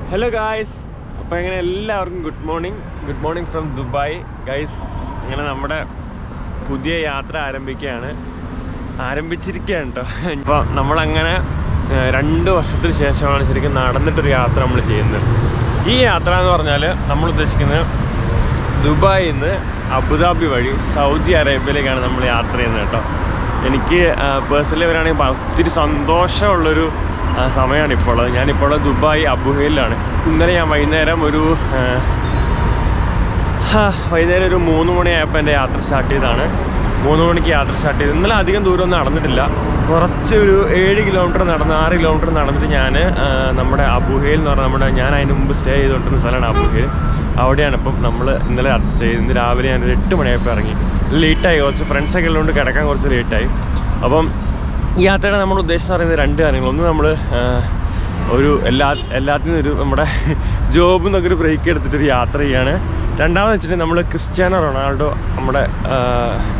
Hello guys, അപ്പോൾ ഇങ്ങനെ എല്ലാവർക്കും good morning from Dubai guys. ഇങ്ങനെ നമ്മുടെ പുതിയ യാത്ര ആരംഭിച്ചിരിക്കുകയാണ് കേട്ടോ. ഇപ്പോൾ നമ്മളങ്ങനെ 2 വർഷത്തിന് ശേഷമാണ് ശരിക്കും നടന്നിട്ടൊരു യാത്ര നമ്മൾ ചെയ്യുന്നത്. ഈ യാത്ര എന്ന് പറഞ്ഞാൽ നമ്മൾ ഉദ്ദേശിക്കുന്നത് ദുബായിൽ നിന്ന് അബുദാബി വഴി സൗദി അറേബ്യയിലേക്കാണ് നമ്മൾ യാത്ര ചെയ്യുന്നത് കേട്ടോ. എനിക്ക് പേഴ്സണലി വരാണെങ്കിൽ ഒത്തിരി സന്തോഷമുള്ളൊരു സമയമാണ് ഇപ്പോൾ ഉള്ളത്. ഞാനിപ്പോൾ ദുബായ് അബുഹയിലാണ്. ഇന്നലെ ഞാൻ വൈകുന്നേരം ഒരു 3 മണിയായപ്പോൾ എൻ്റെ യാത്ര സ്റ്റാർട്ട് ചെയ്തതാണ്. 3 മണിക്ക് യാത്ര സ്റ്റാർട്ട് ചെയ്ത് ഇന്നലെ അധികം ദൂരമൊന്നും നടന്നിട്ടില്ല. കുറച്ച് ഒരു 7 കിലോമീറ്റർ നടന്ന് 6 കിലോമീറ്റർ നടന്നിട്ട് ഞാൻ നമ്മുടെ അബുഹയിൽ എന്ന് പറഞ്ഞാൽ ഞാൻ അതിന് മുമ്പ് സ്റ്റേ ചെയ്തുകൊണ്ടിരുന്ന സ്ഥലമാണ് അബുഹയിൽ. അവിടെയാണ് ഇപ്പം നമ്മൾ ഇന്നലെ യാത്ര സ്റ്റേ ചെയ്ത്. ഇന്ന് രാവിലെ ഞാനൊരു 8 മണിയായപ്പോൾ ഇറങ്ങി. ലേറ്റായി, കുറച്ച് ഫ്രണ്ട്സൊക്കെ ഉള്ളതുകൊണ്ട് കിടക്കാൻ കുറച്ച് ലേറ്റായി. അപ്പം ഈ യാത്രയുടെ നമ്മൾ ഉദ്ദേശം പറയുന്നത് 2 കാര്യങ്ങൾ. ഒന്ന്, നമ്മൾ ഒരു എല്ലാത്തിനും ഒരു നമ്മുടെ ജോബിൽ നിന്നൊക്കെ ഒരു ബ്രേക്ക് എടുത്തിട്ടൊരു യാത്ര ചെയ്യാണ്. രണ്ടാമെന്ന് വെച്ചിട്ടുണ്ടെങ്കിൽ നമ്മൾ ക്രിസ്ത്യാനോ റൊണാൾഡോ നമ്മുടെ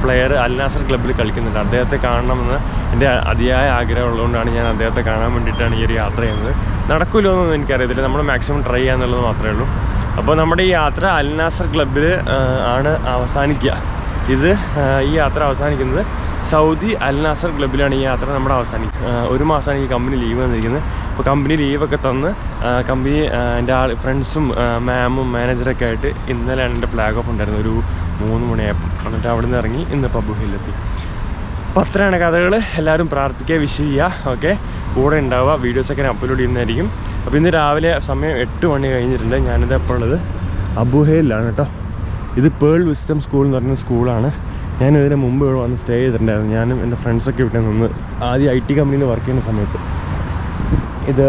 പ്ലെയർ അൽ നാസർ ക്ലബ്ബിൽ കളിക്കുന്നുണ്ട്. അദ്ദേഹത്തെ കാണണമെന്ന് എൻ്റെ അതിയായ ആഗ്രഹം ഉള്ളതുകൊണ്ടാണ് ഞാൻ അദ്ദേഹത്തെ കാണാൻ വേണ്ടിയിട്ടാണ് ഈ ഒരു യാത്ര ചെയ്യുന്നത്. നടക്കില്ലോ എന്നൊന്നും എനിക്കറിയത്തില്ല, നമ്മൾ മാക്സിമം ട്രൈ ചെയ്യാന്നുള്ളത് മാത്രമേ ഉള്ളൂ. അപ്പോൾ നമ്മുടെ ഈ യാത്ര അൽ നാസർ ക്ലബ്ബിൽ ആണ് അവസാനിക്കുക. ഈ യാത്ര അവസാനിക്കുന്നത് സൗദി അൽ നാസർ ക്ലബ്ബിലാണ്. ഈ യാത്ര നമ്മുടെ അവസാനിക്കുക. 1 മാസമാണ് ഈ കമ്പനി ലീവ് വന്നിരിക്കുന്നത്. അപ്പോൾ കമ്പനി ലീവൊക്കെ തന്ന് കമ്പനി എൻ്റെ ഫ്രണ്ട്സും മാമും മാനേജറൊക്കെ ആയിട്ട് ഇന്നലെയാണ് എൻ്റെ ഫ്ലാഗ് ഓഫ് ഉണ്ടായിരുന്നത് ഒരു 3 മണിയായപ്പോൾ. എന്നിട്ട് അവിടെ നിന്ന് ഇറങ്ങി ഇന്നിപ്പോൾ അബുഹയിലെത്തി. അപ്പോൾ അത്രയാണ് കഥകൾ. എല്ലാവരും പ്രാർത്ഥിക്കുക, വിഷ് ചെയ്യുക, ഓക്കെ, കൂടെ ഉണ്ടാവുക. വീഡിയോസൊക്കെ ഞാൻ അപ്ലോഡ് ചെയ്യുന്നതായിരിക്കും. അപ്പോൾ ഇന്ന് രാവിലെ സമയം 8 മണി കഴിഞ്ഞിട്ടുണ്ട്. ഞാനിത് ഇപ്പോൾ ഉള്ളത് അബുഹയിലാണ് കേട്ടോ. ഇത് പേൾ വിസ്ഡം സ്കൂൾ എന്ന് പറയുന്ന സ്കൂളാണ്. ഞാൻ ഇതിന് മുമ്പ് ഇവിടെ വന്ന് സ്റ്റേ ചെയ്തിട്ടുണ്ടായിരുന്നു. ഞാനും എൻ്റെ ഫ്രണ്ട്സൊക്കെ ഇവിടെ നിന്ന് ആദ്യം IT കമ്പനിയിൽ വർക്ക് ചെയ്യുന്ന സമയത്ത്. ഇത്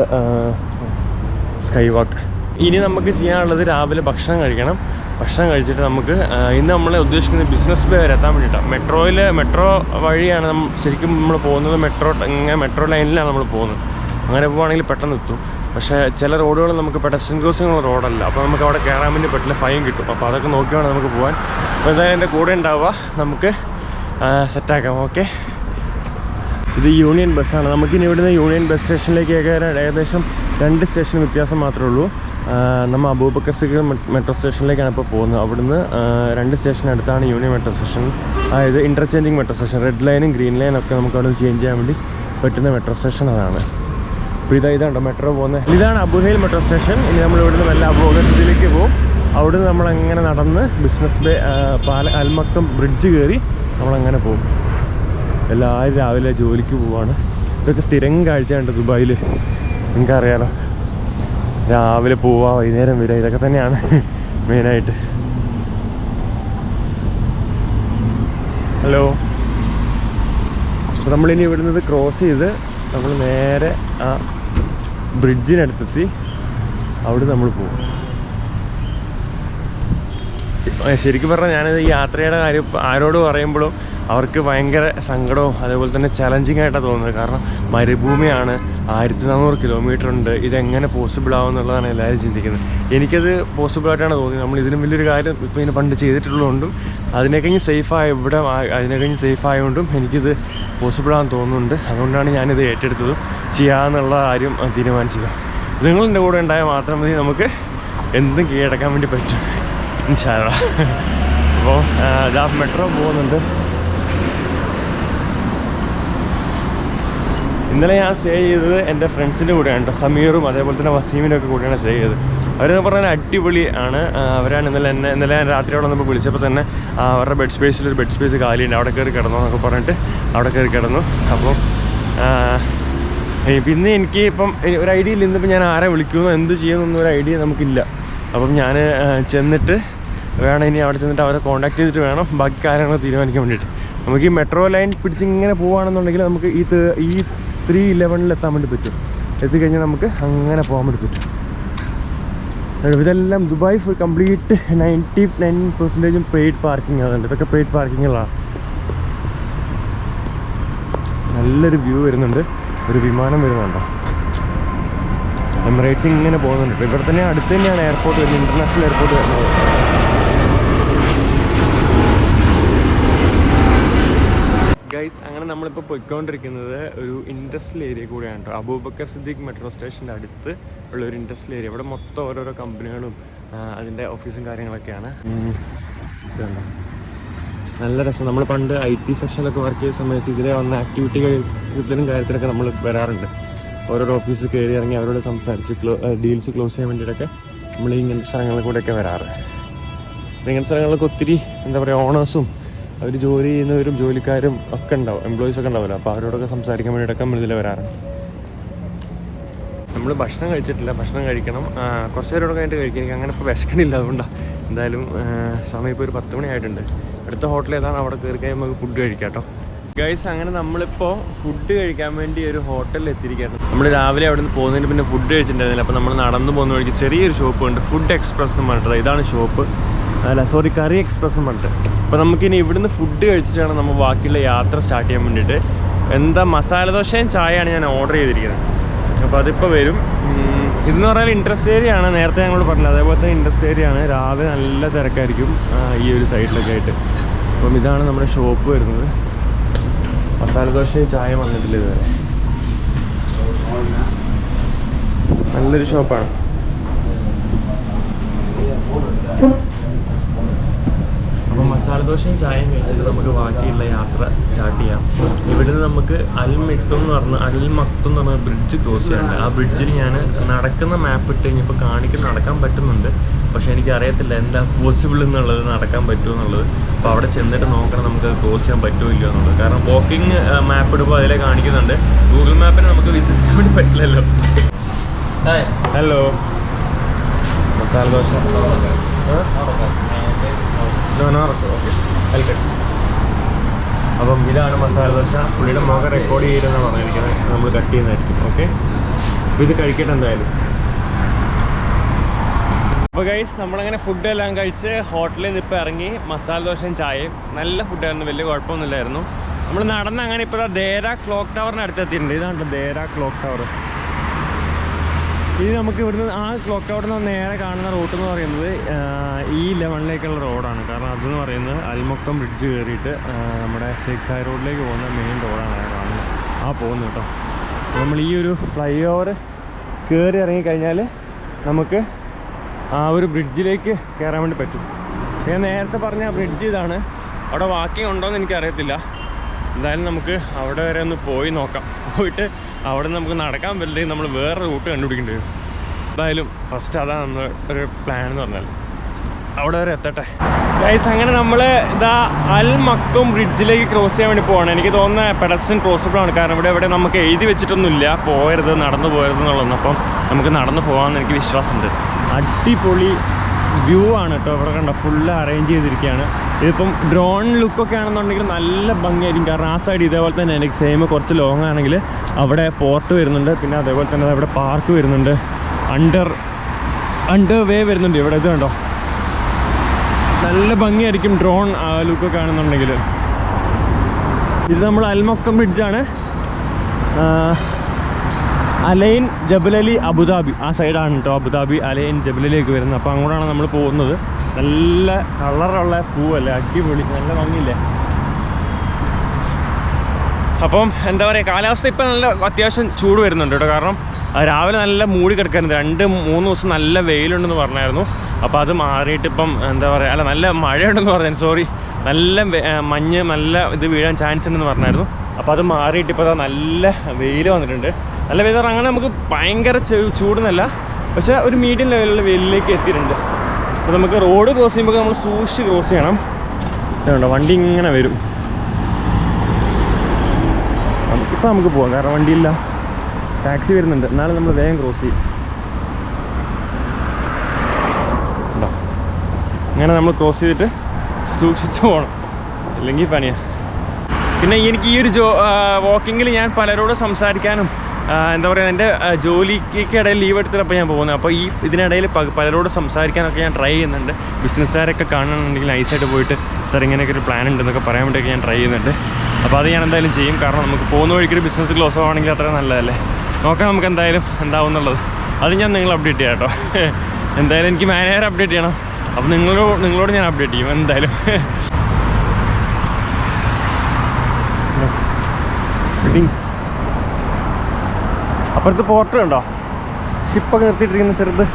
സ്കൈ വാക്ക്. ഇനി നമുക്ക് ചെയ്യാനുള്ളത് രാവിലെ ഭക്ഷണം കഴിക്കണം. ഭക്ഷണം കഴിച്ചിട്ട് നമുക്ക് ഇന്ന് നമ്മൾ ഉദ്ദേശിക്കുന്നത് ബിസിനസ് ബേ വരെ എത്താൻ വേണ്ടിയിട്ടാണ്. മെട്രോ വഴിയാണ് ശരിക്കും നമ്മൾ പോകുന്നത്. മെട്രോ ലൈനിലാണ് നമ്മൾ പോകുന്നത്. അങ്ങനെ പോവുകയാണെങ്കിൽ പെട്ടെന്ന് എത്തും. പക്ഷേ ചില റോഡുകൾ നമുക്ക് പെഡസ്ട്രിയൻ ക്രോസിങ്ങുള്ള റോഡല്ല. അപ്പോൾ നമുക്ക് അവിടെ കയറാൻ വേണ്ടി പറ്റില്ല, ഫൈൻ കിട്ടും. അപ്പോൾ അതൊക്കെ നോക്കിയാണ് നമുക്ക് പോകാൻ. അപ്പോൾ എന്തായാലും എൻ്റെ കൂടെ ഉണ്ടാവുക, നമുക്ക് സെറ്റാക്കാം, ഓക്കെ. ഇത് യൂണിയൻ ബസ്സാണ്. നമുക്കിനി ഇവിടുന്ന് യൂണിയൻ ബസ് സ്റ്റേഷനിലേക്ക് ഏകദേശം 2 സ്റ്റേഷൻ വ്യത്യാസം മാത്രമേ ഉള്ളൂ. നമ്മൾ അബൂബക്കർ സിഗ്നൽ മെട്രോ സ്റ്റേഷനിലേക്കാണ് ഇപ്പോൾ പോകുന്നത്. അവിടുന്ന് 2 സ്റ്റേഷൻ അടുത്താണ് യൂണിയൻ മെട്രോ സ്റ്റേഷൻ. അതായത് ഇൻ്റർചേഞ്ചിങ് മെട്രോ സ്റ്റേഷൻ. റെഡ് ലൈനും ഗ്രീൻ ലൈനും ഒക്കെ നമുക്ക് അവിടെ ചേഞ്ച് ചെയ്യാൻ വേണ്ടി പറ്റുന്ന മെട്രോ സ്റ്റേഷൻ അതാണ്. അപ്പോൾ ഇതാണ്ടോ മെട്രോ പോകുന്നത്. ഇതാണ് അബുഹയിൽ മെട്രോ സ്റ്റേഷൻ. ഇനി നമ്മൾ ഇവിടുന്ന് വല്ല അബുദാബിയിലേക്ക് പോകും. അവിടുന്ന് നമ്മളങ്ങനെ നടന്ന് ബിസിനസ് ബേ അൽമക്കം ബ്രിഡ്ജ് കയറി നമ്മളങ്ങനെ പോകും. എല്ലാവരും രാവിലെ ജോലിക്ക് പോവാണ്. ഇതൊക്കെ സ്ഥിരം കാഴ്ചയുണ്ട് ദുബായിൽ, നിങ്ങൾക്കറിയാലോ. രാവിലെ പോവുക, വൈകുന്നേരം വരിക, ഇതൊക്കെ തന്നെയാണ് മെയിനായിട്ട്. ഹലോ. അപ്പോൾ നമ്മളിനി ഇവിടുന്ന് ക്രോസ് ചെയ്ത് നമ്മൾ നേരെ ആ ബ്രിഡ്ജിനടുത്തെത്തി അവിടെ നമ്മൾ പോകും. ശരിക്കും പറഞ്ഞാൽ ഞാനിത് ഈ യാത്രയുടെ കാര്യം ആരോട് പറയുമ്പോഴും അവർക്ക് ഭയങ്കര സങ്കടവും അതേപോലെ തന്നെ ചലഞ്ചിങ് ആയിട്ടാണ് തോന്നുന്നത്. കാരണം മരുഭൂമിയാണ്, 1400 കിലോമീറ്റർ ഉണ്ട്. ഇതെങ്ങനെ പോസിബിൾ ആവും എന്നുള്ളതാണ് എല്ലാവരും ചിന്തിക്കുന്നത്. എനിക്കത് പോസിബിളായിട്ടാണ് തോന്നിയത്. നമ്മൾ ഇതിനും വലിയൊരു കാര്യം ഇപ്പോൾ ഇതിന് പണ്ട് ചെയ്തിട്ടുള്ളതുകൊണ്ടും അതിനേക്കഴിഞ്ഞ് അതിനേക്കഴിഞ്ഞ് സേഫ് ആയതുകൊണ്ടും എനിക്കിത് പോസിബിളാണെന്ന് തോന്നുന്നുണ്ട്. അതുകൊണ്ടാണ് ഞാനിത് ഏറ്റെടുത്തതും ചെയ്യാമെന്നുള്ള കാര്യം തീരുമാനിച്ചത്. നിങ്ങളെൻ്റെ കൂടെ ഉണ്ടായാൽ മാത്രം മതി നമുക്ക് എന്തും കീഴടക്കാൻ വേണ്ടി പറ്റും, ഇൻഷാ അല്ലാഹ്. അപ്പോൾ ഇതാ മെട്രോ പോകുന്നുണ്ട്. ഇന്നലെ ഞാൻ സ്റ്റേ ചെയ്തത് എൻ്റെ ഫ്രണ്ട്സിൻ്റെ കൂടെയാണ് കേട്ടോ. സമീറും അതേപോലെ തന്നെ വസീമിനും ഒക്കെ കൂടെയാണ് സ്റ്റേ ചെയ്തത്. അവരെന്ന് പറഞ്ഞാൽ അടിപൊളി ആണ്. അവരാണ് ഇന്നലെ ഞാൻ രാത്രിയോടെ വന്നപ്പോൾ വിളിച്ചപ്പോൾ തന്നെ അവരുടെ ബെഡ് സ്പേസ് കാലിയുണ്ട്, അവിടെ കയറി കിടന്നു എന്നൊക്കെ പറഞ്ഞിട്ട് അവിടെ കയറി കിടന്നു. അപ്പോൾ പിന്നെ എനിക്ക് ഇപ്പം ഒരു ഐഡിയ ഇല്ല. ഇന്നിപ്പോൾ ഞാൻ ആരെ വിളിക്കുമെന്നോ എന്ത് ചെയ്യുമെന്നൊന്നും ഒരു ഐഡിയ നമുക്കില്ല. അപ്പം ഞാൻ ചെന്നിട്ട് വേണം ഇനി അവിടെ ചെന്നിട്ട് അവരെ കോൺടാക്ട് ചെയ്തിട്ട് വേണം ബാക്കി കാര്യങ്ങൾ തീരുമാനിക്കാൻ വേണ്ടിയിട്ട്. നമുക്ക് ഈ മെട്രോ ലൈൻ പിടിച്ചിങ്ങനെ പോവുകയാണെന്നുണ്ടെങ്കിൽ നമുക്ക് ഈ 311 എത്താൻ വേണ്ടി പറ്റും. എത്തിക്കഴിഞ്ഞാൽ നമുക്ക് അങ്ങനെ പോകാൻ വേണ്ടി പറ്റും. ഇതെല്ലാം ദുബായ് കംപ്ലീറ്റ് 99% പെയ്ഡ് പാർക്കിംഗ് അതുണ്ട്. ഇതൊക്കെ പെയ്ഡ് പാർക്കിങ്ങുകളാണ്. നല്ലൊരു വ്യൂ വരുന്നുണ്ട്. ഒരു വിമാനം വരുന്നുണ്ടോ, എമിറേറ്റ്സ് ഇങ്ങനെ പോകുന്നുണ്ട്. ഇവിടെ തന്നെ അടുത്ത് തന്നെയാണ് എയർപോർട്ട് വരുന്നത്, ഇൻ്റർനാഷണൽ എയർപോർട്ട് വരുന്നത്. ഗൈസ്, അങ്ങനെ നമ്മളിപ്പോൾ പോയിക്കൊണ്ടിരിക്കുന്നത് ഒരു ഇൻഡസ്ട്രിയൽ ഏരിയ കൂടെയാണ് കേട്ടോ. അബൂബക്കർ സിദ്ദീഖ് മെട്രോ സ്റ്റേഷൻ്റെ അടുത്ത് ഉള്ള ഒരു ഇൻഡസ്ട്രിയൽ ഏരിയ. ഇവിടെ മൊത്തം ഓരോരോ കമ്പനികളും അതിൻ്റെ ഓഫീസും കാര്യങ്ങളൊക്കെയാണ്. ഇതുണ്ട്, നല്ല രസം. നമ്മൾ പണ്ട് IT സെക്ഷനിലൊക്കെ വർക്ക് ചെയ്ത സമയത്ത് ഇതിലെ വന്ന ആക്ടിവിറ്റികളും കാര്യത്തിലൊക്കെ നമ്മൾ വരാറുണ്ട്. ഓരോരോ ഓഫീസ് കയറി ഇറങ്ങി അവരോട് സംസാരിച്ച് ഡീൽസ് ക്ലോസ് ചെയ്യാൻ വേണ്ടിയിട്ടൊക്കെ നമ്മൾ ഇങ്ങനത്തെ സ്ഥലങ്ങളിൽ കൂടെയൊക്കെ വരാറ്. ഇങ്ങനത്തെ സ്ഥലങ്ങളിലൊക്കെ ഒത്തിരി എന്താ പറയുക, ഓണേഴ്സും അവർ ജോലി ചെയ്യുന്നവരും ജോലിക്കാരും ഒക്കെ ഉണ്ടാവും, എംപ്ലോയീസൊക്കെ ഉണ്ടാവില്ല. അപ്പോൾ അവരോടൊക്കെ സംസാരിക്കാൻ വേണ്ടിയിട്ടൊക്കെ നമ്മളിതിൽ വരാറുണ്ട്. നമ്മൾ ഭക്ഷണം കഴിച്ചിട്ടില്ല, ഭക്ഷണം കഴിക്കണം. കുറച്ച് നേരം കഴിഞ്ഞിട്ട് കഴിക്കും. എനിക്ക് അങ്ങനെ ഇപ്പോൾ വിശക്കണില്ല, അതുകൊണ്ടാണ്. എന്തായാലും സമയം ഇപ്പോൾ ഒരു 10 മണി ആയിട്ടുണ്ട്. അടുത്ത ഹോട്ടൽ ഏതാണ്, അവിടെ കയറി കഴിയുമ്പോൾ നമുക്ക് ഫുഡ് കഴിക്കാം കേട്ടോ. ഗൈസ്, അങ്ങനെ നമ്മളിപ്പോൾ ഫുഡ് കഴിക്കാൻ വേണ്ടി ഒരു ഹോട്ടലിൽ എത്തിയിരിക്കുകയാണ്. നമ്മൾ രാവിലെ അവിടെ നിന്ന് പോകുന്നതിന് പിന്നെ ഫുഡ് കഴിച്ചിട്ടുണ്ടായിരുന്നില്ല. അപ്പോൾ നമ്മൾ നടന്നു പോകുന്ന വഴിക്ക് ചെറിയൊരു ഷോപ്പ് ഉണ്ട്, ഫുഡ് എക്സ്പ്രസ് എന്ന് പറഞ്ഞിട്ട്. ഇതാണ് ഷോപ്പ്, കറി എക്സ്പ്രസ് എന്ന് പറഞ്ഞിട്ട്. അപ്പോൾ നമുക്കിനി ഇവിടുന്ന് ഫുഡ് കഴിച്ചിട്ടാണ് നമ്മൾ ബാക്കിയുള്ള യാത്ര സ്റ്റാർട്ട് ചെയ്യാൻ വേണ്ടിയിട്ട്. എന്താ മസാല ദോശയും ചായയാണ് ഞാൻ ഓർഡർ ചെയ്തിരിക്കുന്നത്. അപ്പോൾ അതിപ്പോൾ വരും. ഇതെന്ന് പറഞ്ഞാൽ ഇൻട്രസ്റ്റ് ഏരിയ ആണ്, നേരത്തെ ഞങ്ങളോട് പറഞ്ഞത്. അതേപോലെ തന്നെ ഇൻട്രസ്റ്റ് ഏരിയ ആണ്. രാവിലെ നല്ല തിരക്കായിരിക്കും ഈ ഒരു സൈഡിലൊക്കെ ആയിട്ട്. അപ്പം ഇതാണ് നമ്മുടെ ഷോപ്പ് വരുന്നത്. മസാല ദോശയും ചായ വന്നിട്ടില്ല ഇതുവരെ. നല്ലൊരു ഷോപ്പാണ്. അപ്പോൾ മസാല ദോശയും ചായയും കഴിച്ചിട്ട് നമുക്ക് ബാക്കിയുള്ള യാത്ര സ്റ്റാർട്ട് ചെയ്യാം. ഇവിടുന്ന് നമുക്ക് അൽ മക്തും എന്ന് പറഞ്ഞ ബ്രിഡ്ജ് ക്രോസ് ചെയ്യാനുണ്ട്. ആ ബ്രിഡ്ജിൽ ഞാൻ നടക്കുന്ന മാപ്പ് ഇട്ട് കഴിഞ്ഞപ്പോൾ നടക്കാൻ പറ്റുന്നുണ്ട്. പക്ഷേ എനിക്ക് അറിയത്തില്ല എന്താ പോസിബിൾ എന്നുള്ളത്, നടക്കാൻ പറ്റുമോ എന്നുള്ളത്. അപ്പോൾ അവിടെ ചെന്നിട്ട് നോക്കണം നമുക്ക് ക്രോസ് ചെയ്യാൻ പറ്റുമോ ഇല്ലയോ എന്നുള്ളത്. കാരണം വാക്കിംഗ് മാപ്പ് ഇടുമ്പോൾ അതിലെ കാണിക്കുന്നുണ്ട്. ഗൂഗിൾ മാപ്പിന് നമുക്ക് വിശ്വസിക്കാൻ വേണ്ടി പറ്റില്ലല്ലോ. ഹലോ, മസാല ദോശ അപ്പം ഇതാണ് മസാല ദോശ. പുള്ളിയുടെ മുഖം റെക്കോർഡ് ചെയ്തെന്ന് പറഞ്ഞിരിക്കുന്നത്, നമ്മൾ കട്ട് ചെയ്യുന്നതായിരിക്കും. ഓക്കെ, അപ്പോൾ ഇത് കഴിക്കട്ടെ എന്തായാലും. അപ്പോൾ ഗൈസ്, നമ്മളങ്ങനെ ഫുഡ് എല്ലാം കഴിച്ച് ഹോട്ടലിൽ നിന്ന് ഇപ്പോൾ ഇറങ്ങി. മസാല ദോശയും ചായയും നല്ല ഫുഡായിരുന്നു, വലിയ കുഴപ്പമൊന്നുമില്ലായിരുന്നു. നമ്മൾ നടന്ന് അങ്ങനെ ഇപ്പോൾ ദേര ക്ലോക്ക് ടവറിന് അടുത്തെത്തിയിട്ടുണ്ട്. ഇതാണ് ദേര ക്ലോക്ക് ടവർ. ഇത് നമുക്ക് ഇവിടുന്ന് ആ ക്ലോക്ക് ടവറിൽ നിന്ന് നേരെ കാണുന്ന റൂട്ട് എന്ന് പറയുന്നത് ഈ ലെവണിലേക്കുള്ള റോഡാണ്. കാരണം അതെന്ന് പറയുന്നത് അൽ മക്തും ബ്രിഡ്ജ് കയറിയിട്ട് നമ്മുടെ ഷേഖ് സായ് റോഡിലേക്ക് പോകുന്ന മെയിൻ റോഡാണ് കാണുന്നത്. പോകുന്നത് കേട്ടോ. നമ്മൾ ഈ ഒരു ഫ്ലൈ ഓവർ കയറി ഇറങ്ങിക്കഴിഞ്ഞാൽ നമുക്ക് ആ ഒരു ബ്രിഡ്ജിലേക്ക് കയറാൻ വേണ്ടി പറ്റും. ഞാൻ നേരത്തെ പറഞ്ഞ ആ ബ്രിഡ്ജ് ഇതാണ്. അവിടെ വാക്കിംഗ് ഉണ്ടോയെന്ന് എനിക്കറിയത്തില്ല. എന്തായാലും നമുക്ക് അവിടെ വരെ ഒന്ന് പോയി നോക്കാം. പോയിട്ട് അവിടെ നിന്ന് നമുക്ക് നടക്കാൻ പറ്റില്ലെങ്കിൽ നമ്മൾ വേറെ റൂട്ട് കണ്ടുപിടിക്കേണ്ടി വരും. എന്തായാലും ഫസ്റ്റ് അതാണ് നമ്മൾ ഒരു പ്ലാൻ എന്ന് പറഞ്ഞാൽ. അവിടെ വരെ എത്തട്ടെ ഗൈസ്. അങ്ങനെ നമ്മൾ ഇതാ അൽ മക്തും ബ്രിഡ്ജിലേക്ക് ക്രോസ് ചെയ്യാൻ വേണ്ടി പോകണം. എനിക്ക് തോന്നുന്ന പെഡസ്ട്രിയൻ ക്രോസബിളാണ്. കാരണം ഇവിടെ നമുക്ക് എഴുതി വെച്ചിട്ടൊന്നുമില്ല പോകരുത്, നടന്നു പോകരുത് എന്നുള്ളതൊന്നും. അപ്പം നമുക്ക് നടന്നു പോകാമെന്ന് എനിക്ക് വിശ്വാസമുണ്ട്. അടിപൊളി വ്യൂ ആണ് കേട്ടോ. ഇവിടെ കണ്ടോ, ഫുള്ള് അറേഞ്ച് ചെയ്തിരിക്കുകയാണ്. ഇതിപ്പം ഡ്രോൺ ലുക്കൊക്കെ ആണെന്നുണ്ടെങ്കിൽ നല്ല ഭംഗിയായിരിക്കും. കാരണം ആ സൈഡ് ഇതേപോലെ തന്നെ എനിക്ക് സെയിം കുറച്ച് ലോങ് ആണെങ്കിൽ അവിടെ പോർട്ട് വരുന്നുണ്ട്. പിന്നെ അതേപോലെ തന്നെ അവിടെ പാർക്ക് വരുന്നുണ്ട്, അണ്ടർ വേ വരുന്നുണ്ട്. ഇവിടെ ഇത് കണ്ടോ, നല്ല ഭംഗിയായിരിക്കും ഡ്രോൺ ലുക്കൊക്കെ ആണെന്നുണ്ടെങ്കിൽ. ഇത് നമ്മൾ അൽ മക്തും ബ്രിഡ്ജാണ്. അലൈൻ ജബലലി അബുദാബി ആ സൈഡാണ് കേട്ടോ. അബുദാബി അലൈൻ ജബലലിലേക്ക് വരുന്നത്. അപ്പോൾ അങ്ങോട്ടാണ് നമ്മൾ പോകുന്നത്. നല്ല കളറുള്ള പൂവല്ലേ, അടിപൊളി, നല്ല ഭംഗിയില്ലേ. അപ്പം എന്താ പറയുക, കാലാവസ്ഥ ഇപ്പം നല്ല അത്യാവശ്യം ചൂട് വരുന്നുണ്ട് കേട്ടോ. കാരണം രാവിലെ നല്ല മൂടി കിടക്കായിരുന്നു. 2-3 ദിവസം നല്ല വെയിലുണ്ടെന്ന് പറഞ്ഞായിരുന്നു. അപ്പോൾ അത് മാറിയിട്ട് ഇപ്പം എന്താ പറയുക, നല്ല മഴയുണ്ടെന്ന് പറഞ്ഞു, നല്ല മഞ്ഞ് നല്ല ഇത് വീഴാൻ ചാൻസ് ഉണ്ടെന്ന് പറഞ്ഞായിരുന്നു. അപ്പോൾ അത് മാറിയിട്ട് ഇപ്പോൾ നല്ല വെയിൽ വന്നിട്ടുണ്ട്. നല്ല വെയിൽ പറഞ്ഞാൽ അങ്ങനെ നമുക്ക് ഭയങ്കര ചൂടെന്നല്ല, പക്ഷേ ഒരു മീഡിയം ലെവലിലുള്ള വെയിലിലേക്ക് എത്തിയിട്ടുണ്ട്. അപ്പോൾ നമുക്ക് റോഡ് ക്രോസ് ചെയ്യുമ്പോൾ നമ്മൾ സൂക്ഷിച്ച് ക്രോസ് ചെയ്യണം. അതുകൊണ്ടോ വണ്ടി ഇങ്ങനെ വരും. ഇപ്പം നമുക്ക് പോകാം, കാരണം വണ്ടിയില്ല, ടാക്സി വരുന്നുണ്ട്. എന്നാലും നമ്മൾ വേഗം ക്രോസ് ചെയ്യും. ഉണ്ടോ, അങ്ങനെ നമ്മൾ ക്രോസ് ചെയ്തിട്ട് സൂക്ഷിച്ച് പോകണം, ഇല്ലെങ്കിൽ പണിയാണ്. പിന്നെ എനിക്ക് ഈ ഒരു വാക്കിങ്ങിൽ ഞാൻ പലരോട് സംസാരിക്കാനും എന്താ പറയുക, എൻ്റെ ജോലിക്കിടയിൽ ലീവ് എടുത്തിട്ടപ്പോൾ ഞാൻ പോകുന്നത്. അപ്പോൾ ഇതിനിടയിൽ പലരോട് സംസാരിക്കാനൊക്കെ ഞാൻ ട്രൈ ചെയ്യുന്നുണ്ട്. ബിസിനസ്സുകാരൊക്കെ കാണുന്നുണ്ടെങ്കിൽ നൈസായിട്ട് പോയിട്ട് സാർ ഇങ്ങനെയൊക്കെ ഒരു പ്ലാൻ ഉണ്ടെന്നൊക്കെ പറയാൻ വേണ്ടിയൊക്കെ ഞാൻ ട്രൈ ചെയ്യുന്നുണ്ട്. അപ്പോൾ അത് ഞാൻ എന്തായാലും ചെയ്യും. കാരണം നമുക്ക് പോകുന്ന വഴിക്കൊരു ബിസിനസ് ക്ലോസ് ആവുകയാണെങ്കിൽ അത്ര നല്ലതല്ലേ. നോക്കാം നമുക്ക് എന്തായാലും എന്താവും എന്നുള്ളത്. അത് ഞാൻ നിങ്ങൾ അപ്ഡേറ്റ് ചെയ്യാം കേട്ടോ. എന്തായാലും എനിക്ക് മാനേജർ അപ്ഡേറ്റ് ചെയ്യണം. അപ്പോൾ നിങ്ങളോട് ഞാൻ അപ്ഡേറ്റ് ചെയ്യും എന്തായാലും. ബിൽഡിങ്സ്. അപ്പുറത്ത് പോർട്ട് ഉണ്ടോ, ഷിപ്പൊക്കെ നിർത്തിയിട്ടിരിക്കുന്ന ചെറുത്.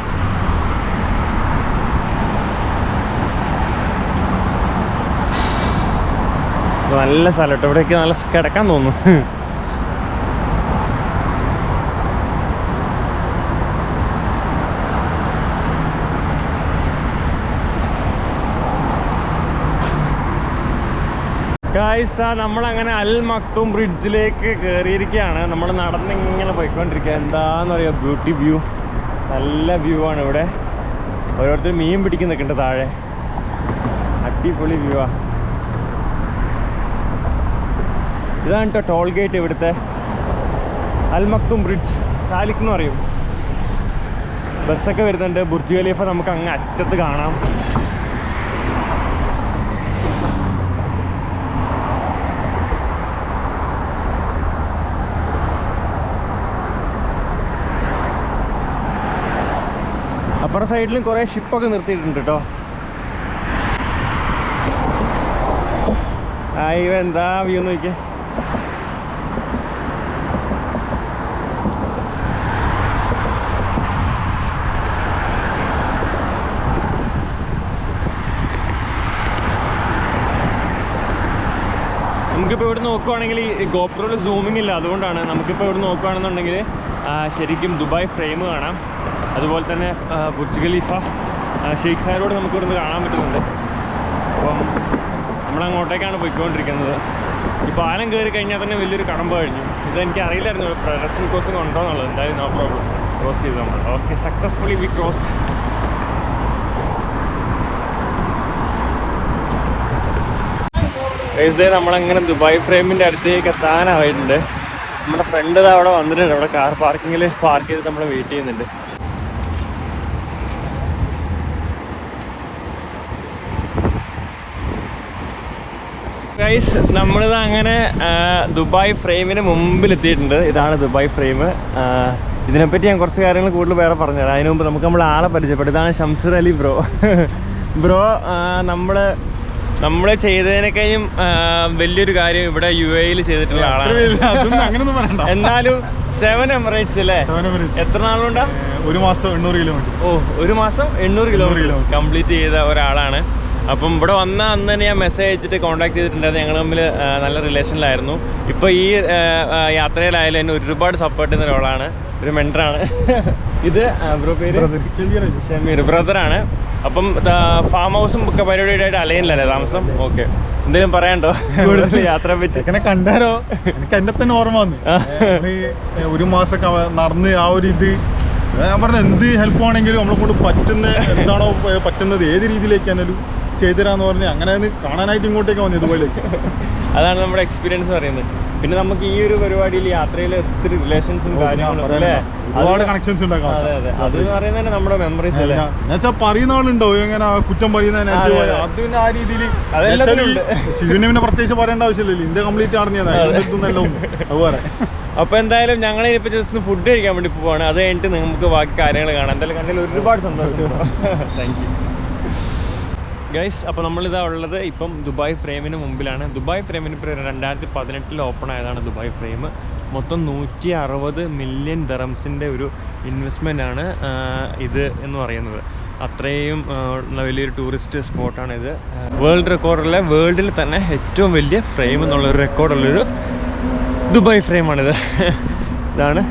നല്ല സ്ഥലം കേട്ടോ, ഇവിടെയൊക്കെ നല്ല കിടക്കാൻ തോന്നുന്നു. ഗായ്സ്, നമ്മളങ്ങനെ അൽ മക്തൂം ബ്രിഡ്ജിലേക്ക് കയറിയിരിക്കുകയാണ്. നമ്മൾ നടന്നിങ്ങനെ പോയിക്കൊണ്ടിരിക്കുക. എന്താന്ന് പറയുക, ബ്യൂട്ടി വ്യൂ, നല്ല വ്യൂ ആണ് ഇവിടെ. ഓരോരുത്തർ മീൻ പിടിക്കാൻ നിൽക്കുന്നുണ്ട് താഴെ. അടിപൊളി വ്യൂ ആ. ഇതാണ് കേട്ടോ ടോൾ ഗേറ്റ് ഇവിടുത്തെ, അൽ മക്തൂം ബ്രിഡ്ജ്. സാലിക് എന്ന് പറയും. ബസ്സൊക്കെ വരുന്നുണ്ട്. ബുർജ് ഖലീഫ നമുക്ക് അങ്ങ് അറ്റത്ത് കാണാം. അപ്പുറ സൈഡിലും കുറേ ഷിപ്പൊക്കെ നിർത്തിയിട്ടുണ്ട് കേട്ടോ. ഇവ എന്താ വ്യൂ നോക്കിയേ. നമുക്കിപ്പോൾ ഇവിടെ നോക്കുവാണെങ്കിൽ ഈ ഗോപ്രോയിൽ സൂമിംഗ് ഇല്ല, അതുകൊണ്ടാണ്. നമുക്കിപ്പോൾ ഇവിടെ നോക്കുകയാണെന്നുണ്ടെങ്കിൽ ശരിക്കും ദുബായ് ഫ്രെയിം കാണാം. അതുപോലെ തന്നെ Burj Khalifa, Sheikh Zayed road നമുക്ക് ഇവിടുന്ന് കാണാൻ പറ്റുന്നുണ്ട്. അപ്പം നമ്മളങ്ങോട്ടേക്കാണ് പോയിക്കൊണ്ടിരിക്കുന്നത്. ഈ പാലം കയറി കഴിഞ്ഞാൽ തന്നെ വലിയൊരു കടമ്പ കഴിഞ്ഞു. ഇതെനിക്ക് അറിയില്ലായിരുന്നു പ്രൊഡക്ഷൻ ക്രോസിംഗ് ഉണ്ടോ എന്നുള്ളത്. എന്തായാലും നോ പ്രോബ്ലം, ക്രോസ് ചെയ്ത് നമ്മൾ. Okay, successfully we crossed. നമ്മളങ്ങനെ ദുബായ് ഫ്രെയിമിൻ്റെ അടുത്തേക്ക് എത്താനായിട്ടുണ്ട്. നമ്മുടെ ഫ്രണ്ട് അവിടെ വന്നിട്ടുണ്ട്. അവിടെ കാർ പാർക്കിങ്ങിൽ പാർക്ക് ചെയ്ത് നമ്മൾ വെയിറ്റ് ചെയ്യുന്നുണ്ട്. ഗൈസ്, നമ്മളിത് അങ്ങനെ ദുബായ് ഫ്രെയിമിന് മുമ്പിലെത്തിയിട്ടുണ്ട്. ഇതാണ് ദുബായ് ഫ്രെയിം. ഇതിനെപ്പറ്റി ഞാൻ കുറച്ച് കാര്യങ്ങൾ കൂടുതൽ വേറെ പറഞ്ഞുതരാം. അതിന് മുമ്പ് നമ്മൾ ആളെ പരിചയപ്പെട്ടു. ഇതാണ് ഷംസീർ അലി ബ്രോ. ബ്രോ നമ്മൾ ചെയ്തതിനേക്കാളും വലിയൊരു കാര്യം ഇവിടെ UAE ചെയ്തിട്ടുള്ള ആളാണ്. എന്നാലും 7 എമിറേറ്റ്സ് അല്ലേ? എത്ര നാളുകൊണ്ടാ? 1 മാസം 800 കിലോമീറ്റർ. ഓ, 1 മാസം 800 കിലോമീറ്റർ കംപ്ലീറ്റ് ചെയ്ത ഒരാളാണ്. അപ്പം ഇവിടെ വന്ന അന്ന് തന്നെ ഞാൻ മെസ്സേജ് അയച്ചിട്ട് കോൺടാക്ട് ചെയ്തിട്ടുണ്ടായിരുന്നു. ഞങ്ങൾ തമ്മിൽ നല്ല റിലേഷനിലായിരുന്നു. ഇപ്പോൾ ഈ യാത്രയിലായാലും എന്നെ ഒരുപാട് സപ്പോർട്ട് ചെയ്യുന്ന ഒരാളാണ്, ഒരു മെൻറ്ററാണ്. ഇത് ബ്രോ പേര് ഷമീർ, ബ്രദറാണ്. അപ്പം ഫാം ഹൗസും ഒക്കെ പരിപാടിയായിട്ട് അലയനിലല്ലേ താമസം? ഓക്കെ, എന്തെങ്കിലും പറയാണ്ടോ കൂടുതൽ യാത്രയെ പറ്റി? എങ്ങനെ കണ്ടാരോ, എനിക്ക് എന്നെ തന്നെ ഓർമ്മ വന്നു. 1 മാസമൊക്കെ നടന്ന് ആ ഒരു ഇത് ഞാൻ പറഞ്ഞ എന്ത് ഹെൽപ്പ് ആണെങ്കിലും നമ്മളെ കൊണ്ട് പറ്റുന്ന എന്താണോ പറ്റുന്നത് ഏത് രീതിയിലേക്കാണേലും ചെയ്തുതരാന്ന് പറഞ്ഞ് അങ്ങനെ കാണാനായിട്ട് ഇങ്ങോട്ടേക്ക് വന്നു ഇതുപോലേക്ക്. അതാണ് നമ്മുടെ എക്സ്പീരിയൻസ് പറയുന്നത്. പിന്നെ നമുക്ക് ഈ ഒരു പരിപാടിയിൽ യാത്രയിൽ ഒത്തിരി റിലേഷൻസും കാര്യങ്ങളും ഒരുപാട് കണക്ഷൻസ് ഉണ്ടാക്കാം. അതെ അതെ, അത് പറയുന്നത് നമ്മുടെ മെമ്മറീസ് അല്ലേ. എന്നുവെച്ചാൽ പറയുന്ന ആളുണ്ടോ ഇങ്ങനെ കുറ്റം പറയുന്നതിന്, അത് പിന്നെ ആ രീതിയിൽ സിവിന് പിന്നെ പ്രത്യേകിച്ച് പറയേണ്ട ആവശ്യമില്ലല്ലോ. ഇന്ത്യ കംപ്ലീറ്റ് ആണെന്നല്ലോ അതുപോലെ. അപ്പോൾ എന്തായാലും ഞങ്ങൾ ഇപ്പോൾ ജസ്റ്റ് ഫുഡ് കഴിക്കാൻ വേണ്ടി പോവാണ്. അത് കഴിഞ്ഞിട്ട് നമുക്ക് ബാക്കി കാര്യങ്ങൾ കാണാം. എന്തായാലും കണ്ടതിൽ ഒരുപാട് സന്തോഷം. Thank you guys. അപ്പോൾ നമ്മളിതാ ഉള്ളത് ഇപ്പം ദുബായ് ഫ്രെയിമിന് മുമ്പിലാണ്. ദുബായ് ഫ്രെയിമിന് ഇപ്പോൾ 2018 ഓപ്പൺ ആയതാണ് ദുബായ് ഫ്രെയിം. മൊത്തം 160 മില്യൺ ദിർഹംസിൻ്റെ ഒരു ഇൻവെസ്റ്റ്മെൻ്റ് ആണ് ഇത് എന്ന് പറയുന്നത്. അത്രയും വലിയൊരു ടൂറിസ്റ്റ് സ്പോട്ടാണിത്. വേൾഡ് റെക്കോർഡിലെ വേൾഡിൽ തന്നെ ഏറ്റവും വലിയ ഫ്രെയിം എന്നുള്ളൊരു റെക്കോർഡുള്ളൊരു ദുബായ് ഫ്രെയിമാണിത്. ഇതാണ്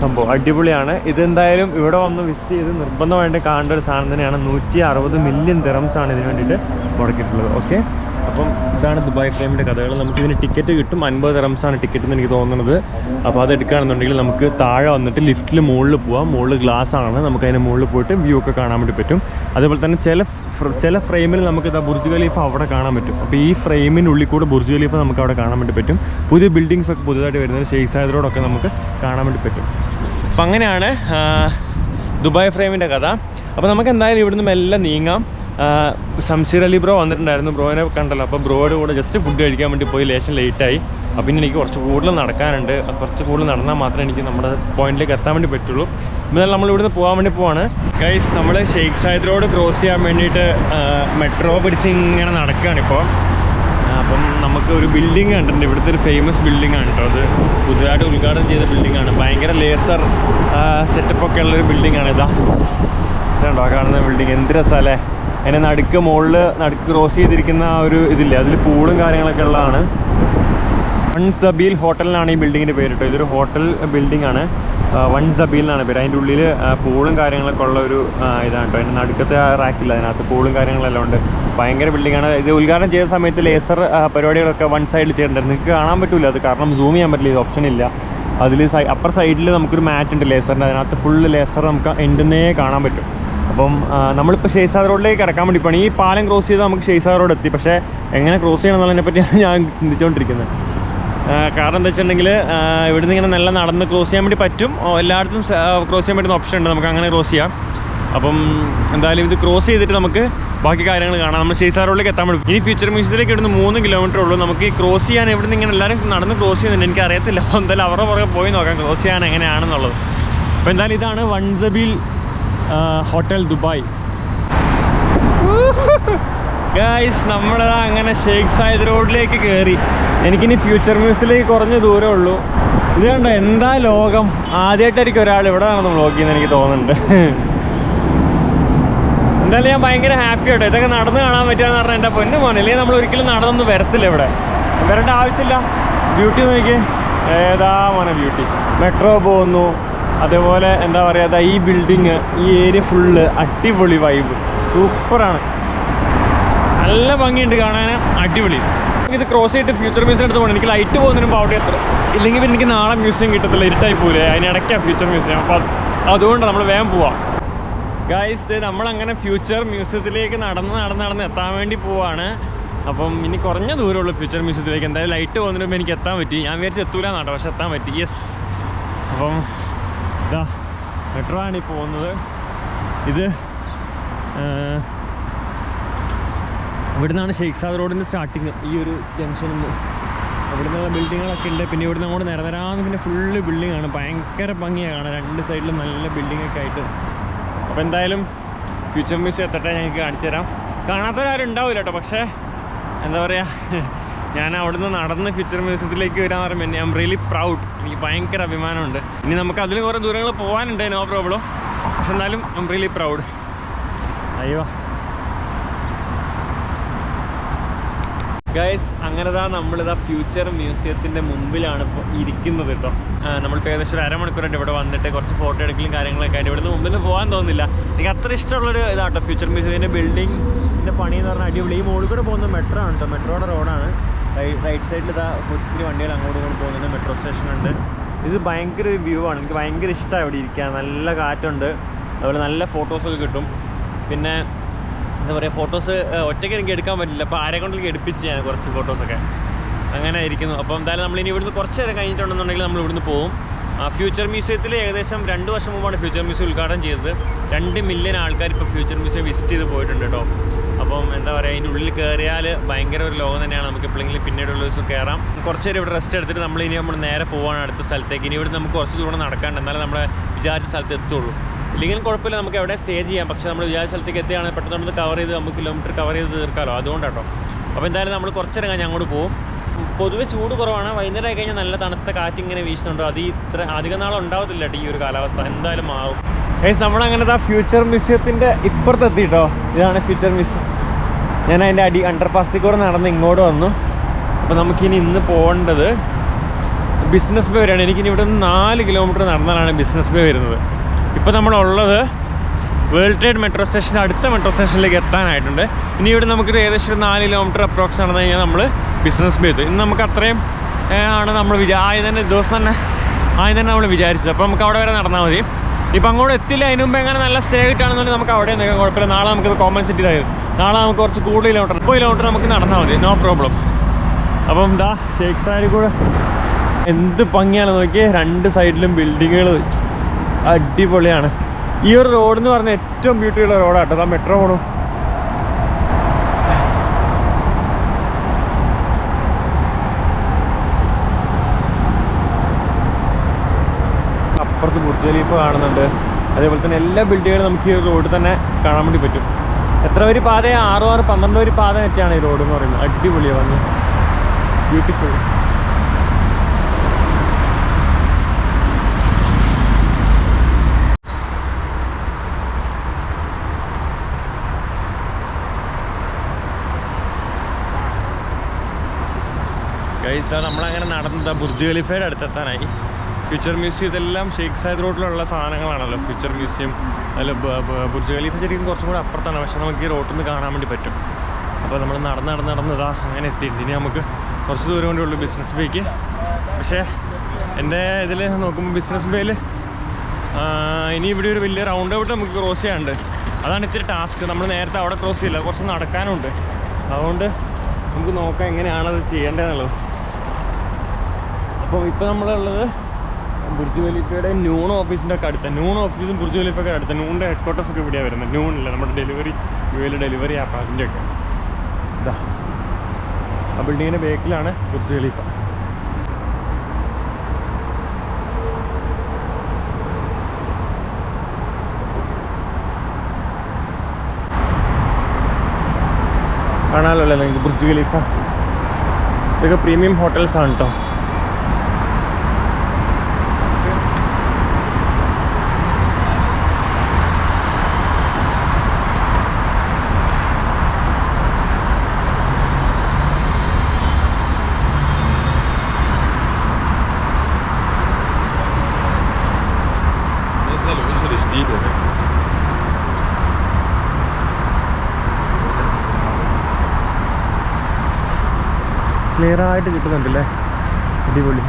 സംഭവം, അടിപൊളിയാണ്. ഇതെന്തായാലും ഇവിടെ വന്ന് വിസിറ്റ് ചെയ്ത് നിർബന്ധമായിട്ട് കാണേണ്ട ഒരു സാധനം തന്നെയാണ്. 160 മില്യൺ ദിർഹംസാണ് ഇതിന് വേണ്ടിയിട്ട് മുടക്കിയിട്ടുള്ളത്. ഓക്കെ, അപ്പം ഇതാണ് ദുബായ് ഫ്രെയിമിൻ്റെ കഥകൾ. നമുക്കിതിന് ടിക്കറ്റ് കിട്ടും. 50 ദിർഹംസാണ് ടിക്കറ്റ് എന്ന് എനിക്ക് തോന്നുന്നത്. അപ്പോൾ അത് എടുക്കുകയാണെന്നുണ്ടെങ്കിൽ നമുക്ക് താഴെ വന്നിട്ട് ലിഫ്റ്റിൽ മുകളിൽ പോവാം. മുകളിൽ ഗ്ലാസ് ആണ്, നമുക്ക് അതിന് മുകളിൽ പോയിട്ട് വ്യൂ ഒക്കെ കാണാൻ വേണ്ടി പറ്റും. അതേപോലെ തന്നെ ചില ഫ്രെയിമിൽ നമുക്ക് ഇതാ ബുർജ് ഖലീഫ അവിടെ കാണാൻ പറ്റും. അപ്പോൾ ഈ ഫ്രെയിമിനുള്ളിൽ കൂടെ ബുർജ് ഖലീഫ നമുക്ക് അവിടെ കാണാൻ വേണ്ടി പറ്റും. പുതിയ ബിൽഡിങ്സ് ഒക്കെ പുതുതായിട്ട് വരുന്നത് ഷെയ്ഖ് സായദ് റോഡൊക്കെ നമുക്ക് കാണാൻ വേണ്ടി പറ്റും. അപ്പം അങ്ങനെയാണ് ദുബായ് ഫ്രെയിമിൻ്റെ കഥ. അപ്പോൾ നമുക്ക് എന്തായാലും ഇവിടുന്ന് മെല്ലെ നീങ്ങാം. ഷംസീർ അലി ബ്രോ വന്നിട്ടുണ്ടായിരുന്നു, ബ്രോനെ കണ്ടല്ലോ. അപ്പോൾ ബ്രോയുടെ കൂടെ ജസ്റ്റ് ഫുഡ് കഴിക്കാൻ വേണ്ടി പോയി. ലേശം ലേറ്റായി. അപ്പോൾ പിന്നെ എനിക്ക് കുറച്ച് കൂടുതൽ നടക്കാനുണ്ട്. കുറച്ച് കൂടുതൽ നടന്നാൽ മാത്രമേ എനിക്ക് നമ്മുടെ പോയിന്റിലേക്ക് എത്താൻ വേണ്ടി പറ്റുള്ളൂ. എന്നാലും നമ്മൾ ഇവിടുന്ന് പോകാൻ വേണ്ടി പോവാണ് ഗൈസ്. നമ്മൾ ഷെയ്ഖ് സായദ് റോഡ് ക്രോസ് ചെയ്യാൻ വേണ്ടിയിട്ട് മെട്രോ പിടിച്ച് ഇങ്ങനെ നടക്കുകയാണിപ്പോൾ. അപ്പം നമുക്ക് ഒരു ബിൽഡിംഗ് കണ്ടിട്ടുണ്ട്. ഇവിടുത്തെ ഒരു ഫേമസ് ബിൽഡിംഗ് ആണ് കേട്ടോ. അത് പുതുതായിട്ട് ഉദ്ഘാടനം ചെയ്ത ബിൽഡിംഗ് ആണ്. ഭയങ്കര ലേസർ സെറ്റപ്പൊക്കെ ഉള്ളൊരു ബിൽഡിംഗ് ആണ്. ഇതുണ്ടോ കാണുന്ന ബിൽഡിംഗ്? എന്ത് രസമല്ലേ. അതിൻ്റെ നടുക്ക് ക്രോസ് ചെയ്തിരിക്കുന്ന ആ ഒരു ഇതില്ലേ, അതിൽ പൂളും കാര്യങ്ങളൊക്കെ ഉള്ളതാണ്. വൺ സബീൽ ഹോട്ടൽ എന്നാണ് ഈ ബിൽഡിങ്ങിൻ്റെ പേര് കേട്ടോ. ഇതൊരു ഹോട്ടൽ ബിൽഡിംഗ് ആണ്. വൺ സബീൽ എന്നാണ് പേര്. അതിൻ്റെ ഉള്ളിൽ പൂളും കാര്യങ്ങളൊക്കെ ഉള്ള ഒരു ഇതാണ് കേട്ടോ. അതിൻ്റെ നടുക്കത്തെ റാക്കില്ല, അതിനകത്ത് പൂളും കാര്യങ്ങളെല്ലാം ഉണ്ട്. ഭയങ്കര ബിൽഡിംഗാണ്. ഇത് ഉദ്ഘാടനം ചെയ്ത സമയത്ത് ലേസർ പരിപാടികളൊക്കെ വൺ സൈഡിൽ ചെയ്തിട്ടുണ്ടായിരുന്നു. നിങ്ങൾക്ക് കാണാൻ പറ്റില്ല അത്, കാരണം സൂം ചെയ്യാൻ പറ്റില്ല, ഇത് ഓപ്ഷൻ ഇല്ല. അതിൽ അപ്പർ സൈഡിൽ നമുക്കൊരു മാറ്റ് ഉണ്ട് ലേസറിൻ്റെ, അതിനകത്ത് ഫുള്ള് ലേസർ നമുക്ക് എൻഡിന്നേ കാണാൻ പറ്റും. അപ്പം നമ്മളിപ്പോൾ ഷെയ്സാദ് റോഡിലേക്ക് കിടക്കാൻ വേണ്ടി പോകണം. ഈ പാലം ക്രോസ് ചെയ്ത് നമുക്ക് ഷെയ്സാദ് റോഡ് എത്തി. പക്ഷേ എങ്ങനെ ക്രോസ് ചെയ്യണം എന്നുള്ളതിനെ പറ്റിയാണ് ഞാൻ ചിന്തിച്ചുകൊണ്ടിരിക്കുന്നത്. കാരണം എന്താ വെച്ചിട്ടുണ്ടെങ്കിൽ ഇവിടുന്ന് ഇങ്ങനെ നല്ല നടന്ന് ക്രോസ് ചെയ്യാൻ വേണ്ടി പറ്റും. എല്ലായിടത്തും ക്രോസ് ചെയ്യാൻ പറ്റുന്ന ഓപ്ഷൻ ഉണ്ട്, നമുക്ക് അങ്ങനെ ക്രോസ് ചെയ്യാം. അപ്പം എന്തായാലും ഇത് ക്രോസ് ചെയ്തിട്ട് നമുക്ക് ബാക്കി കാര്യങ്ങൾ കാണാം. നമ്മൾ ഷെയ്സാദ് റോഡിലേക്ക് എത്താൻ വേണ്ടി. ഇനി ഫ്യൂച്ചർ മ്യൂസിയത്തിലേക്ക് ഇവിടുന്ന് 3 കിലോമീറ്റർ ഉള്ളൂ. നമുക്ക് ഈ ക്രോസ് ചെയ്യാൻ ഇവിടുന്ന് ഇങ്ങനെ എല്ലാവരും നടന്ന് ക്രോസ് ചെയ്യുന്നുണ്ട്. എനിക്കറിയത്തില്ല, അപ്പോൾ എന്തായാലും അവരുടെ പുറകെ പോയി നോക്കാം ക്രോസ് ചെയ്യാൻ എങ്ങനെയാണെന്നുള്ളത്. അപ്പോൾ എന്തായാലും ഇതാണ് വൺ സബീൽ ഹോട്ടൽ ദുബായ്. ഗായ്സ്, നമ്മളതാ അങ്ങനെ ഷെയ്ഖ് സായിദ് റോഡിലേക്ക് കയറി. എനിക്കിനി ഫ്യൂച്ചർ മ്യൂസിയത്തിലേക്ക് കുറഞ്ഞ ദൂരമേ ഉള്ളൂ. ഇത് കണ്ടോ, എന്താ ലോകം. ആദ്യമായിട്ടായിരിക്കും ഒരാൾ ഇവിടെ നടന്ന് വ്ളോഗ് ചെയ്യുന്നത് എനിക്ക് തോന്നുന്നുണ്ട്. എന്തായാലും ഞാൻ ഭയങ്കര ഹാപ്പി ആട്ടോ. ഇതൊക്കെ നടന്ന് കാണാൻ പറ്റുകയെന്ന് പറഞ്ഞാൽ എൻ്റെ പൊന്നു മോനെ. ഇല്ലെങ്കിൽ നമ്മൾ ഒരിക്കലും നടന്നൊന്നും വരത്തില്ല, ഇവിടെ വരേണ്ട ആവശ്യമില്ല. ബ്യൂട്ടി നോക്കി, ഏതാ മോനെ ബ്യൂട്ടി. മെട്രോ പോകുന്നു, അതേപോലെ എന്താ പറയുക, ഈ ബിൽഡിങ്, ഈ ഏരിയ ഫുള്ള് അടിപൊളി വൈബ്, സൂപ്പറാണ്, നല്ല ഭംഗിയുണ്ട് കാണാൻ, അടിപൊളി. ഇത് ക്രോസ് ചെയ്തിട്ട് ഫ്യൂച്ചർ മ്യൂസിയം എടുത്ത് പോകണം. എനിക്ക് ലൈറ്റ് പോകുന്നതിനും അവിടെ എത്ര ഇല്ലെങ്കിൽ പിന്നെ എനിക്ക് നാളെ മ്യൂസിയം കിട്ടത്തില്ല, ഇരുട്ടായി പോകില്ലേ. അതിനിടയ്ക്കാണ് ഫ്യൂച്ചർ മ്യൂസിയം. അപ്പോൾ അതുകൊണ്ട് നമ്മൾ വേഗം പോവാം. ഗായ്സ്, നമ്മളങ്ങനെ ഫ്യൂച്ചർ മ്യൂസിയത്തിലേക്ക് നടന്ന് എത്താൻ വേണ്ടി പോവാണ്. അപ്പം ഇനി കുറഞ്ഞ ദൂരമുള്ളൂ ഫ്യൂച്ചർ മ്യൂസിയത്തിലേക്ക്. എന്തായാലും ലൈറ്റ് പോകുന്നതിന് മുമ്പ് എനിക്ക് എത്താൻ പറ്റി. ഞാൻ വിചാരിച്ച് എത്തൂല എന്നാട്ടോ, പക്ഷെ എത്താൻ പറ്റി. യെസ്. അപ്പം ഇതാ മെട്രോ ആണ് ഈ പോകുന്നത്. ഇത് ഇവിടുന്നാണ് ഷെയ്ഖ് സാദ് റോഡിൻ്റെ സ്റ്റാർട്ടിങ്. ഈ ഒരു ജംഗ്ഷനിൽ നിന്ന് അവിടെ നിന്നുള്ള ബിൽഡിങ്ങുകളൊക്കെ ഉണ്ട്. പിന്നെ ഇവിടുന്ന് അങ്ങോട്ട് നിരനിരാന്ന് പിന്നെ ഫുള്ള് ബിൽഡിങ്ങാണ്. ഭയങ്കര ഭംഗിയാണ് കാണാൻ, രണ്ട് സൈഡിലും നല്ല ബിൽഡിങ്ങൊക്കെ ആയിട്ട്. അപ്പോൾ എന്തായാലും ഫ്യൂച്ചർ മ്യൂസിയം എത്തട്ടെ, ഞങ്ങൾക്ക് കാണിച്ചു തരാം. കാണാത്തവരാരും ഉണ്ടാവില്ല കേട്ടോ. പക്ഷേ എന്താ പറയുക, ഞാൻ അവിടുന്ന് നടന്ന് ഫ്യൂച്ചർ മ്യൂസിയത്തിലേക്ക് വരാമെന്ന് പറയുമ്പോൾ ഐ എം റിയലി പ്രൗഡ്. എനിക്ക് ഭയങ്കര അഭിമാനമുണ്ട്. ഇനി നമുക്ക് അതിൽ കുറേ ദൂരങ്ങൾ പോകാനുണ്ട്, നോ പ്രോബ്ലം. പക്ഷെ എന്നാലും ഐ എം റിയലി പ്രൗഡ്. അയ്യോ ഗൈസ്, അങ്ങനെതാ നമ്മളിതാ ഫ്യൂച്ചർ മ്യൂസിയത്തിൻ്റെ മുമ്പിലാണ് ഇപ്പോൾ ഇരിക്കുന്നത് കേട്ടോ. നമ്മളിപ്പോൾ ഏകദേശം ഒരു അരമണിക്കൂറായിട്ട് ഇവിടെ വന്നിട്ട് കുറച്ച് ഫോട്ടോ എടുക്കലും കാര്യങ്ങളൊക്കെ ആയിട്ട് ഇവിടുന്ന് മുമ്പിൽ പോകാൻ തോന്നുന്നില്ല. എനിക്ക് അത്ര ഇഷ്ടമുള്ളൊരു ഇതാട്ടോ ഫ്യൂച്ചർ മ്യൂസിയത്തിൻ്റെ ബിൽഡിങ്ങിൻ്റെ പണി എന്ന് പറഞ്ഞാൽ അടിപൊളി. ഈ മുകളിൽ കൂടെ പോകുന്ന മെട്രോ ആണ് കേട്ടോ, മെട്രോയുടെ റോഡാണ്. റൈറ്റ് സൈഡിൽ ഇതാ ഒത്തിരി വണ്ടികൾ അങ്ങോട്ടും ഇങ്ങോട്ട് പോകുന്നുണ്ട്, മെട്രോ സ്റ്റേഷൻ ഉണ്ട്. ഇത് ഭയങ്കര ഒരു വ്യൂ ആണ്, എനിക്ക് ഭയങ്കര ഇഷ്ടമാണ് ഇവിടെ ഇരിക്കാൻ. നല്ല കാറ്റുണ്ട്, അതുപോലെ നല്ല ഫോട്ടോസൊക്കെ കിട്ടും. പിന്നെ എന്താ പറയുക, ഫോട്ടോസ് ഒറ്റയ്ക്ക് എനിക്ക് എടുക്കാൻ പറ്റില്ല, അപ്പോൾ ആരെ കൊണ്ടെങ്കിൽ എടുപ്പിച്ച് ഞാൻ കുറച്ച് ഫോട്ടോസൊക്കെ അങ്ങനെ ഇരിക്കുന്നു. അപ്പോൾ എന്തായാലും നമ്മളിനി ഇവിടുന്ന് കുറച്ച് നേരം കഴിഞ്ഞിട്ടുണ്ടെന്നുണ്ടെങ്കിൽ നമ്മൾ ഇവിടുന്ന് പോകും. ഫ്യൂച്ചർ മ്യൂസിയത്തിൽ ഏകദേശം 2 വർഷം മുമ്പാണ് ഫ്യൂച്ചർ മ്യൂസിയം ഉദ്ഘാടനം ചെയ്തത്. 2 മില്യൺ ആൾക്കാർ ഇപ്പോൾ ഫ്യൂച്ചർ മ്യൂസിയം വിസിറ്റ് ചെയ്ത് പോയിട്ടുണ്ട് കേട്ടോ. അപ്പം എന്താ പറയുക, അതിൻ്റെ ഉള്ളിൽ കയറിയാൽ ഭയങ്കര ഒരു ലോകം തന്നെയാണ്. നമുക്ക് എപ്പോഴെങ്കിലും പിന്നീടുള്ള ദിവസം കയറാം. കുറച്ച് നേരം ഇവിടെ റെസ്റ്റ് എടുത്തിട്ട് നമ്മൾ നേരെ പോവാണ് അടുത്ത സ്ഥലത്തേക്ക്. ഇനി ഇവിടെ നമുക്ക് കുറച്ച് ദൂരം നടക്കാണ്ട്, എന്നാലും നമ്മുടെ വിചാരിച്ച സ്ഥലത്ത് എത്തുള്ളൂ. ഇല്ലെങ്കിലും കുഴപ്പമില്ല, നമുക്ക് എവിടെ സ്റ്റേ ചെയ്യാം. പക്ഷേ നമ്മൾ വിചാരിച്ച സ്ഥലത്തേക്ക് എത്തുകയാണെങ്കിൽ പെട്ടെന്ന് കവർ ചെയ്ത് നമുക്ക് കിലോമീറ്റർ കവർ ചെയ്ത് തീർക്കാമല്ലോ, അതുകൊണ്ടാട്ടോ. അപ്പോൾ എന്തായാലും നമ്മൾ കുറച്ച് നേരം കഴിഞ്ഞ് അങ്ങോട്ട് പോകും. പൊതുവെ ചൂട് കുറവാണ്, വൈകുന്നേരം ആയി കഴിഞ്ഞാൽ നല്ല തണുത്ത കാറ്റ് ഇങ്ങനെ വീശുന്നുണ്ടോ. അത് ഇത്ര അധികം നാളും ഉണ്ടാവത്തില്ല ഈ ഒരു കാലാവസ്ഥ, എന്തായാലും മാറും. നമ്മളങ്ങനെ ഫ്യൂച്ചർ മ്യൂസിയത്തിൻ്റെ ഇപ്പുറത്തെത്തിട്ടോ. ഇതാണ് ഫ്യൂച്ചർ മ്യൂസിയം. ഞാൻ അതിൻ്റെ അണ്ടർപാസിൽ കൂടെ നടന്ന് ഇങ്ങോട്ട് വന്നു. അപ്പോൾ നമുക്കിനി ഇന്ന് പോകേണ്ടത് ബിസിനസ് ബേ വരെയാണ്. എനിക്കിനി ഇവിടെ നിന്ന് 4 കിലോമീറ്റർ നടന്നാലാണ് ബിസിനസ് ബേ വരുന്നത്. ഇപ്പോൾ നമ്മളുള്ളത് വേൾഡ് ട്രേഡ് മെട്രോ സ്റ്റേഷൻ്റെ അടുത്ത മെട്രോ സ്റ്റേഷനിലേക്ക് എത്താനായിട്ടുണ്ട്. ഇനി ഇവിടെ നമുക്കൊരു ഏകദേശം 4 കിലോമീറ്റർ അപ്രോക്സ് നടന്നു കഴിഞ്ഞാൽ നമ്മൾ ബിസിനസ് ബേ എത്തും. ഇന്ന് നമുക്ക് അത്രയും ആണ് നമ്മൾ ദിവസം തന്നെ നമ്മൾ വിചാരിച്ചത്. അപ്പോൾ നമുക്ക് അവിടെ വരെ നടന്നാൽ മതി. ഇപ്പം അങ്ങോട്ട് എത്തില്ല, അതിന് മുമ്പ് എങ്ങനെ നല്ല സ്റ്റേ കിട്ടുകയാണെന്നുണ്ടെങ്കിൽ നമുക്ക് അവിടെ നിൽക്കാൻ കുഴപ്പമില്ല. നാളെ നമുക്കത് കോമൺ സിറ്റിയിലായിരുന്നു. നാളെ നമുക്ക് കുറച്ച് കൂടുതൽ കിലോമീറ്റർ 30 കിലോമീറ്റർ നമുക്ക് നടന്നാൽ മതി, നോ പ്രോബ്ലം. അപ്പം എന്താ ഷെയ്ഖ് സായിദ് കൂടെ എന്ത് ഭംഗിയാണ് നോക്കിയേ, 2 സൈഡിലും ബിൽഡിങ്ങുകൾ അടിപൊളിയാണ്. ഈ ഒരു റോഡ് എന്ന് പറഞ്ഞാൽ ഏറ്റവും ബ്യൂട്ടിയുള്ള റോഡാട്ടോ. ആ മെട്രോ പോണു. അപ്പുറത്ത് ബുർജ് ഖലീഫ കാണുന്നുണ്ട്. അതേപോലെ തന്നെ എല്ലാ ബിൽഡിങ്ങുകളും നമുക്ക് ഈ റോഡ് തന്നെ കാണാൻ വേണ്ടി പറ്റും. എത്ര വരി പാത? 6 12 വരി പാത വെച്ചാണ് ഈ റോഡ് എന്ന് പറയുന്നത്. അടിപൊളിയാണ് വന്ന് ബ്യൂട്ടിഫുൾ. ഗൈസ്, നമ്മളങ്ങനെ നടന്നത് ബുർജ് ഖലീഫയുടെ അടുത്തെത്താനായി. ഫ്യൂച്ചർ മ്യൂസിയം ഇതെല്ലാം ഷെയ്ഖ് സായദ് റോഡിലുള്ള സാധനങ്ങളാണല്ലോ. ഫ്യൂച്ചർ മ്യൂസിയം അതിൽ ബുർജ് ഖലീഫ ശരിക്കും കുറച്ചും കൂടി അപ്പുറത്താണ്, പക്ഷെ നമുക്ക് ഈ റോട്ടിൽ നിന്ന് കാണാൻ വേണ്ടി പറ്റും. അപ്പോൾ നമ്മൾ നടന്നതാ അങ്ങനെ എത്തിയിട്ടുണ്ട്. ഇനി നമുക്ക് കുറച്ച് ദൂരം കൊണ്ടേ ഉള്ളൂ ബിസിനസ് ബേക്ക്. പക്ഷേ എൻ്റെ ഇതിൽ നോക്കുമ്പോൾ ബിസിനസ് ബേയിൽ ഇനി ഇവിടെ ഒരു വലിയ റൗണ്ട് ഔട്ട് നമുക്ക് ക്രോസ് ചെയ്യാനുണ്ട്. അതാണ് ഇത്തിരി ടാസ്ക്. നമ്മൾ നേരത്തെ അവിടെ ക്രോസ് ചെയ്യില്ല, കുറച്ച് നടക്കാനുണ്ട്. അതുകൊണ്ട് നമുക്ക് നോക്കാം എങ്ങനെയാണത് ചെയ്യേണ്ടതെന്നുള്ളത്. അപ്പോൾ ഇപ്പോൾ നമ്മളുള്ളത് ബുർജ് ഖലീഫയുടെ നൂൺ ഓഫീസിൻ്റെ ഒക്കെ അടുത്ത്. നൂൺ ഓഫീസും ബുർജ് ഖലീഫയൊക്കെ അടുത്ത്. നൂണിൻ്റെ ഹെഡ് ക്വാർട്ടേഴ്സ് ഒക്കെ ഇവിടെയാണ് വരുന്നത്. നൂണില്ല, നമ്മുടെ ഡെലിവറി യുഎയിൽ ഡെലിവറി ആപ്പ് അതിൻ്റെയൊക്കെ ഇതാ ആ ബിൽഡിങ്ങിൻ്റെ ബേക്കിലാണ് ബുർജ് ഖലീഫ. കാണാമല്ലോ അല്ലേ നിങ്ങൾക്ക് ബുർജ് ഖലീഫ. ഇതൊക്കെ പ്രീമിയം ഹോട്ടൽസ് ആണ് കേട്ടോ. ക്ലിയർ ആയിട്ട് കിട്ടുന്നുണ്ടല്ലേ, അടിപൊളി.